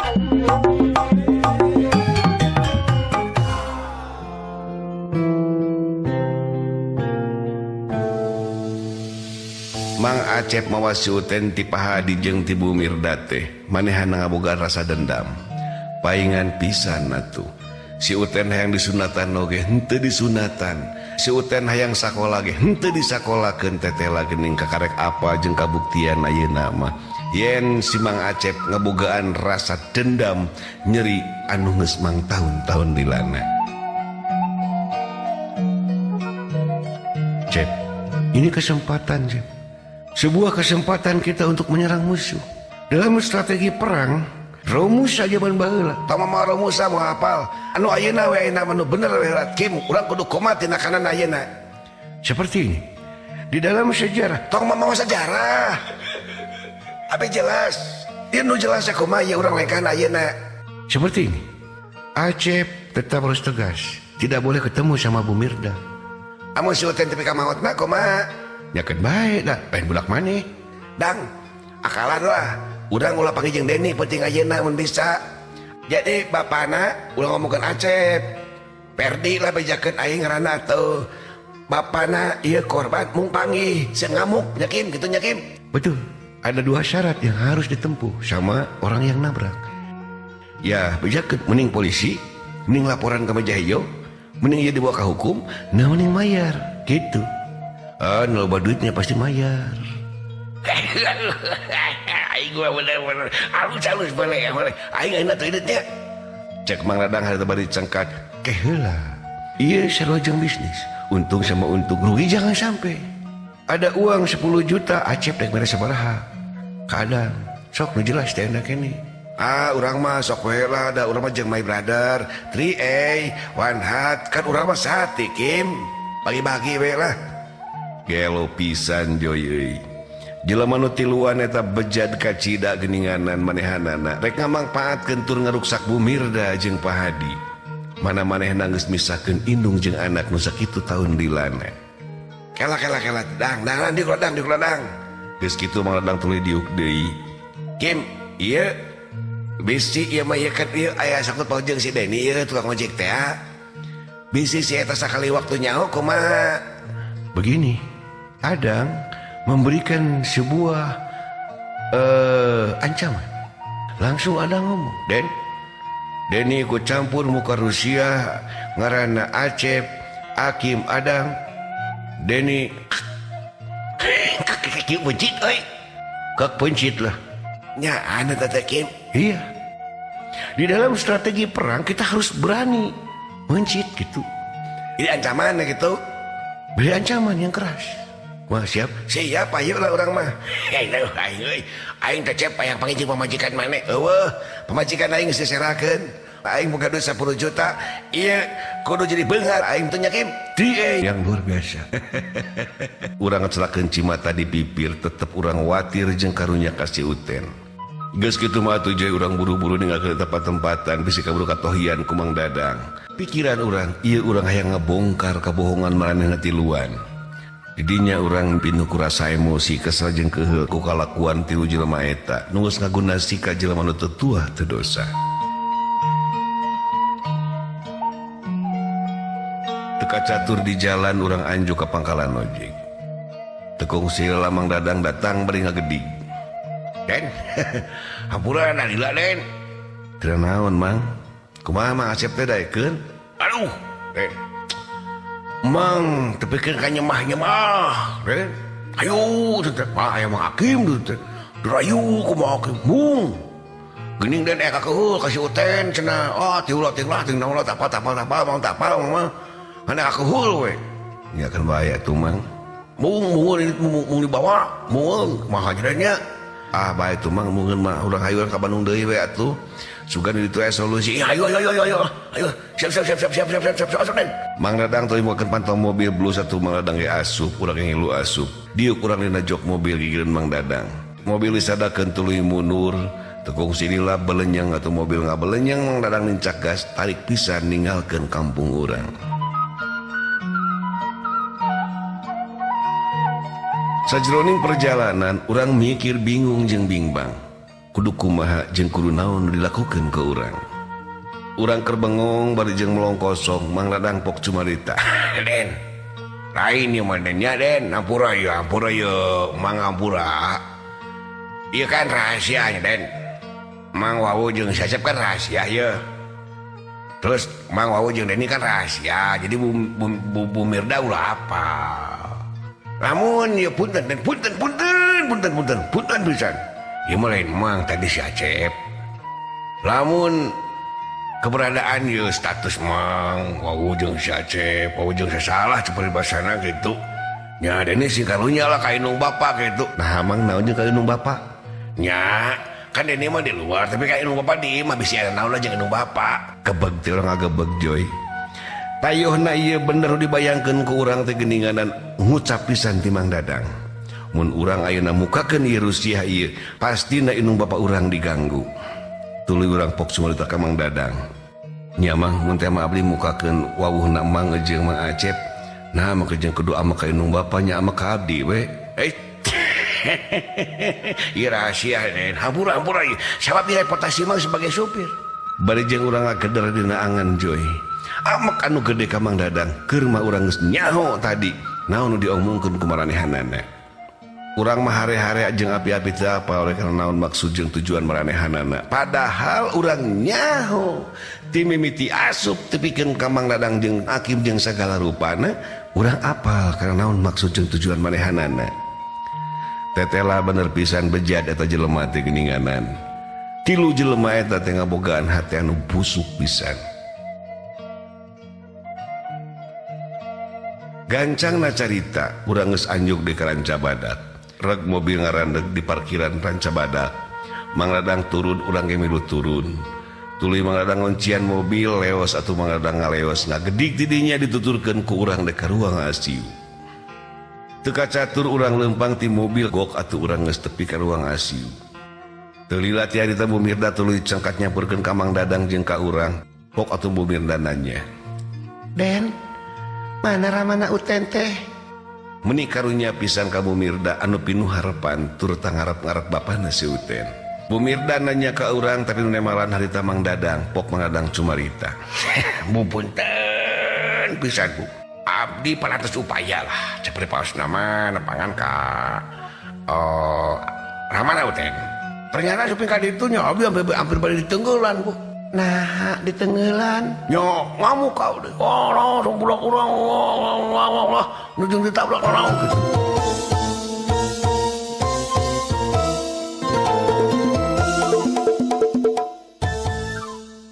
Mang Acep mawa si Uten ti Pahadi jeung ti Bu Mirda teh manehana ngabogaan rasa dendam. Paingan pisan atuh. Si Uten hayang disunatan oge henteu disunatan. Si Uten hayang sakola ge henteu disakolakeun tetela geuning kakarek apa jeung kabuktian ayeuna mah. Yen si Mang Acep ngabogaan rasa dendam nyeri anu geus mang tahun-tahun dilana. Cep, ini kesempatan, Cep. Sebuah kesempatan kita untuk menyerang musuh. Dalam strategi perang, rumus saja ban baheula. Tama mah rumus mau hafal. Anu ayeuna we ayeuna anu bener we Kim, urang kudu komat tina kanan ayeuna. Seperti ini. Di dalam sejarah, tong mah sejarah. Apa jelas? Dia nu jelas kumaha ya urang lekan ayeuna. Seperti ini. Acep tetap harus tegas. Tidak boleh ketemu sama Bu Mirda. Amun si Uten tepi ka maotna kumaha? Nyakeun bae dah, pengen bulak maneh. Dang, akalan lah. Urang ulah panggil jeung Deni penting ayeuna mun bisa. Jadi bapana ulah ngomongkeun Acep. Perdi lah bejakeun aing ngaranna atuh. Bapana ieu korban mung panggih, sing ngamuk nyakin kitu nyakin. Betul. Ada dua syarat yang harus ditempuh sama orang yang nabrak. Ya, bejakeun mending polisi, mending laporan ke meja hijau, mending ieu dibawa ka hukum, nah mending mayar, gitu. Loba duitnya pasti mayar. Aing gua bener-bener halus balik. Aing ayeuna teu duitnya. Cek Mang Dadang harita bari cengkat. Keheula. Ieu sarojeng bisnis. Untung sama untung, rugi jangan sampai. Ada uang 10 juta, Acep rek mere sabaraha. Kadang sok nu jelas teh enak ini. Urang mah sok we lah, da urang mah jeung my brother. 3A, one hat, kan urang mah sate Kim. Bagi-bagi we lah. Gelo pisan joy euy. Jelema nu tiluan eta bejad kacida geuninganan manehanana rek ngamangpaatkeun tur ngaruksak Bu Mirda jeung Pahadi. Mana manehna geus misahkeun indung jeung anak nu sakitu taun dilana. Kela dang di kuladang. Geus kitu Mang Dadang tuluy diuk deui. Kim, ieu bisi ieu mah ieu kan ieu aya sakut paut jeung si Deni ieu tukang ojek teh. Bisi si eta sakali waktu nyaho kumaha? Begini. Adang memberikan sebuah ancaman. Langsung Adang ngomong, Deni ku campur muka Rusia ngaranna Acep, Akim, Adang. Deni kaki pencit euy. Kak pencit lah. Nya anu teh Kim. Iya. Di dalam strategi perang kita harus berani mencit gitu. Ini ancaman gitu. Beri ancaman yang keras. Wah siap ayo lah orang mah. Aing teh Cep hayang panggil jeung pamajikan maneh. Eueuh, pamajikan aing geus diserakeun. Aing boga duit 10 juta. Ieu kudu jadi beunghar aing teh nyakin. Yang luar biasa. Urang ngecelakeun Cimata di bibir tetep urang watir jeung karunya kasih Uten. Geus kitu mah atuh jeung urang buru-buru ninggalkeun tempat-tempatan bisi kaburu katohian ku Mang Dadang. Pikiran urang, ieu urang hayang ngebongkar kabohongan maranehna tiluan. Didinya urang pinu ku rasa emosi kesel jeung keheul ku kalakuan tilu jelema eta nu geus ngaguna sika jelema nu teu tuah teu dosa. Teka catur di jalan urang anju ka pangkalan ojek. Tekung sila Mang Dadang datang bari ngagedig. Den, hampura nalila Den. Teu naon Mang. Kumaha Mang Acep teh daekeun? Aduh, Den. Mang, tepikeun ka nyemah-nyemah, Den. Ayo, teh mah aya Mang Akim teh. Dirayu ku Mang Akim. Mung. Geuning Den eka keheul ka si Uten cenah. Tiulah ting naon tapal Mang tapal mah. Kana ka keheul we. Nya kan bahaya tuh Mang. Mung dibawa. Mung, kumaha nya? Bae tuh Mang, mungkin mah urang hayuan ka Bandung deui we atuh. Sugan itu solusi. Ayo. Siap. Mang Dadang tuluy mokeun pantau mobil blue satu Mang Dadang ge asup, urang ge ngilu asup. Diuk urang dina jok mobil gigireun Mang Dadang. Mobil disadakeun tuluy mundur, tekung sinilah belenyang atuh mobil ngabelenyang Mang Dadang nincak gas, tarik pisan ninggalkeun kampung urang. Sajroning perjalanan urang mikir bingung jeung bingbang. kudu kumaha jeung kudu naon dilakukeun ke urang. Urang keur bengong bari jeung melong kosong Mang Dadang pok cumarita. Den, lain ieu mah Den nya Den, ampura ieu Mang ampura. Ieu kan rahasianya Den. Mang Wawu jeung Sasep kan rahasia ieu. Terus Mang Wawu jeung Deni kan rahasia. Jadi Bu Mirda ulah apa? Lamun ieu punten Den, punten pisan. Ieu mah lain Mang tadi si Acep. Lamun keberadaan ieu status Mang Wawu jeung si Acep, Wawu jeung sasalah cepet basana gitu. Nya Deni sing karunya lah ka indung bapa gitu. Nah Mang naon jeung ka indung bapa? Nya kan Deni mah di luar tapi ka indung bapa di imah bisi aya naon lah jeung indung bapa. Gebeg teh urang ngagebeg Joy. Tayuhna ieu bener dibayangkeun ku urang teh geuninganan ngucap pisan ti Mang Dadang. Mun urang ayeuna mukakeun ieu rusiah ieu pastina indung bapa urang diganggu. Tuluy urang pok cumarita ka Mang Dadang. Nya Mang mun teh mah abdi mukakeun wawuhna Mang jeung Mang Acep. Nah maka jeung kudu ama ka indung bapa nya ama ka abdi we. Ieu rahasia Den. Hampura ieu. Sabab direputasi Mang sebagai supir. Bari jeung urang ngageder dina angan Joy. Amek anu gede ka Mang Dadang keur mah urang geus nyaho tadi. Naon nu diomongkeun ku maranehanana. Urang mah hare-hare jeung api-api teh apa oleh karena naon maksud jeung tujuan maranehanana. Padahal urang nyaho ti mimiti asup tepikeun ka Mang Dadang jeung Akim jeung sagala rupana, urang apal karena naon maksud jeung tujuan maranehanana. Tetela bener pisan bejat eta jelema teh geuninganan. Tilu jelema eta teh ngabogaan hati anu busuk pisan. Gancangna carita urang geus anjuk di Ranca Badak. Reg mobil ngarandeg di parkiran Ranca Badak. Mang Dadang turun urang ge milu turun. Tuluy Mang Dadang ngoncian mobil leos atuh Mang Dadang ngaleos ngagedik ti dinya dituturkeun ku urang dek ka ruang ICU. Teu kacatur urang leumpang ti mobil gok atuh urang geus tepi ka ruang ICU. Teu lila ti harita Bu Mirda tuluy cangkat nyamperkeun ka Mang Dadang jeung ka urang. Pok atuh Bu Mirda nanya. Den, mana ramana uten teh? Meuni karunya pisan ka Bu Mirda anu pinuh harepan tur tangarep-ngarep bapana si Uten. Bu Mirda nanya ka urang tapi nu nemalan harita Mang Dadang, pok Mang Dadang cumarita. Bu punten pisan Bu. Abdi panates upaya lah cepet paus nama nepangan ka ramana Uten. Ternyata suping ka ditu nya abdi hampir balik ditenggelan Bu. Nah, ditenggelan. Nyo ngamuk kau deh. Oh, no, sebulan kurang. Nu jeung ditabrak orang gitu.